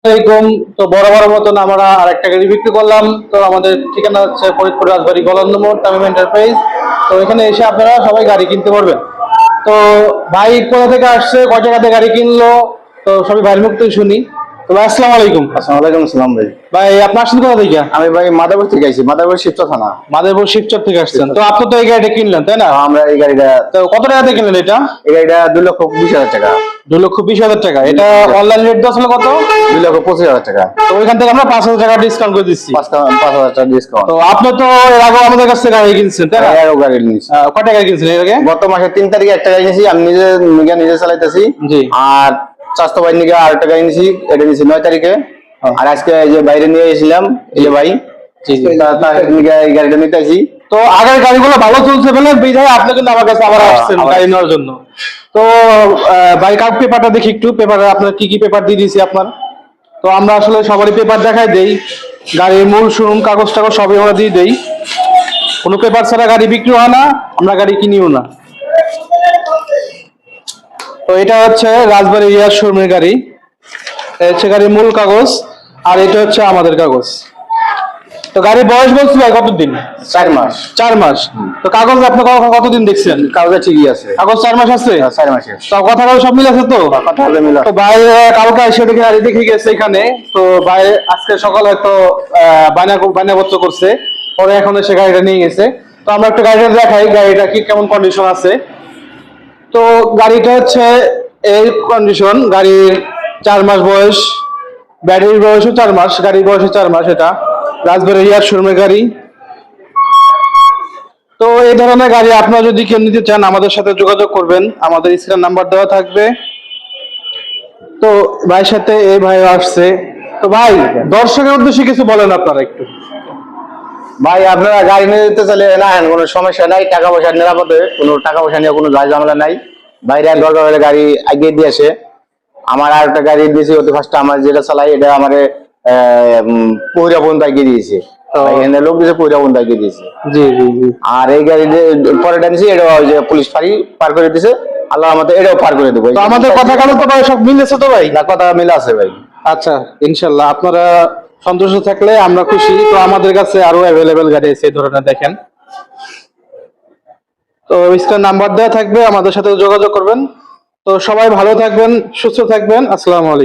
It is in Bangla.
আসসালামাইকুম। তো বরাবর মতন আমরা আরেকটা গাড়ি বিক্রি করলাম। তো আমাদের ঠিকানা হচ্ছে ফরিদপুর রাজবাড়ী গলন্দ মোড় তামিম এন্টারপ্রাইজ। তো এখানে এসে আপনারা সবাই গাড়ি কিনতে পারবেন। তো ভাই কোথা থেকে আসছে, কয় টাকাতে গাড়ি কিনলো, তো সবই ভাইয়ের মুখ থেকে শুনি। তো ভাই আসসালামু আলাইকুম। আসসালামাইকুম আসসালাম ভাই। ভাই আপনি আসছেন কোথা থেকে? আমি ভাই মাদারপুর থেকে আইছি, মাদারপুর শিবচর থানা। মাদারীপুর শিবচর থেকে আসছেন। তো আপনি তো এই গাড়িটা কিনলেন তাই না? আমরা এই গাড়িটা, তো কত টাকাতে কিনলেন এটা? এই গাড়িটা 2,20,000 টাকা। 2,20,000 টাকা। এটা অনলাইন রেট দেওয়া ছিল কত? 2,25,000 টাকা। তো ওইখান থেকে আমরা 5,000 টাকা ডিসকাউন্ট করে দিচ্ছি। 5,000 টাকা ডিসকাউন্ট। তো আপনি তো এর আগে আমাদের কাছ থেকে গাড়ি কিনছেন তাই না? গাড়ি নিয়েছি। কয় টাকা কিনছেন এর আগে? গত মাসের 3 তারিখে একটা গাড়ি নিয়েছি, আমি নিজে চালাইতেছি। জি। আর স্বাস্থ্য ভাই নিয়ে আর একটা গাড়ি নিয়েছি, এটা নিয়েছি 9 তারিখে। আর আজকে এই যে বাইরে নিয়ে এসেছিলাম, এই যে ভাই তার এই গাড়িটা নিতে আইছি। তো আগের গাড়িগুলো ভালো চলছে বলে বিধায় আপনি কিন্তু আমার কাছে আবার আসছেন গাড়ি নেওয়ার জন্য। তো ভাই কার পেপারটা দেখি একটু, পেপারে আপনার কি কি পেপার দিয়ে দিয়েছি আপনার। তো আমরা আসলে সবারই পেপার দেখাই দেই, গাড়ির মূল শোরুম কাগজ টাগজ সবই আমরা দিয়ে দেই। কোনো পেপার ছাড়া গাড়ি বিক্রি হয় না, আমরা গাড়ি কিনিও না। তো এটা হচ্ছে রাজবাড়ী ইয়ার শোরুমের গাড়ি, এটা হচ্ছে গাড়ির মূল কাগজ, আর এটা হচ্ছে আমাদের কাগজ। তো গাড়ির বয়স বলছি ভাই কতদিন? 4 মাস। 4 মাস। তো কাগজ আপনি কতদিন দেখছেন? কাগজে ঠিকই আছে, কাগজ 4 মাস আছে। 4 মাসের। তো কথা সব মিল আছে তো? কথা হবে মিল আছে। তো ভাই কালকে এসে দেখে গাড়ি দেখে গেছে এখানে। তো ভাই আজকে সকালে হয়তো বায়নাপত্র করছে, পরে এখন এসে গাড়িটা নিয়ে গেছে। তো আমরা একটু গাড়িটা দেখাই, গাড়িটা কি কেমন কন্ডিশন আছে। তো গাড়িটা হচ্ছে এই কন্ডিশন, গাড়ির 4 মাস বয়স, ব্যাটারির বয়সও 4 মাস, গাড়ির বয়সও 4 মাস। এটা রাজবাড়ী ইয়ার শোরুমের গাড়ি। তো এই ধরনের গাড়ি আপনারা যদি কেউ নিতে চান আমাদের সাথে যোগাযোগ করবেন, আমাদের স্ক্রিন নাম্বার দেওয়া থাকবে। তো ভাইয়ের সাথে এই ভাই আসছে। তো ভাই দর্শকের উদ্দেশ্যে কিছু বলেন আপনারা একটু। ভাই আপনারা গাড়ি নিয়ে যেতে চাইলে না, কোনো সমস্যা নাই, টাকা পয়সার নিরাপদে, কোনো টাকা পয়সা নিয়ে কোনো ঝাই ঝামেলা নাই। বাইরে দরকার হলে গাড়ি আগিয়ে দিয়ে আসে। আমার আর একটা গাড়ি দিয়েছি, অতি ফার্স্টে আমার যেটা চালাই এটা আমার পহিরা পর্যন্ত আগিয়ে দিয়েছে। এখানে লোক দিয়েছে, পহিরা পর্যন্ত আগিয়ে দিয়েছে। জি জি জি। আর এই গাড়ি যে পরে টানছি, এটা ওই যে পুলিশ ফাঁড়ি পার করে দিছে, আল্লাহ আমাদের এটাও পার করে দেবো। তো আমাদের কথা কালো তো ভাই সব মিলেছে তো ভাই? না, কথা মিলে আছে ভাই। আচ্ছা, ইনশাল্লাহ আপনারা সন্তুষ্ট থাকলে আমরা খুশি। তো আমাদের কাছে আরো অ্যাভেলেবেল গাড়ি আছে এই ধরনের, দেখেন। তো স্ক্রিন নাম্বার দেওয়া থাকবে, আমাদের সাথে যোগাযোগ করবেন। তো সবাই ভালো থাকবেন, সুস্থ থাকবেন। আসসালামু আলাইকুম।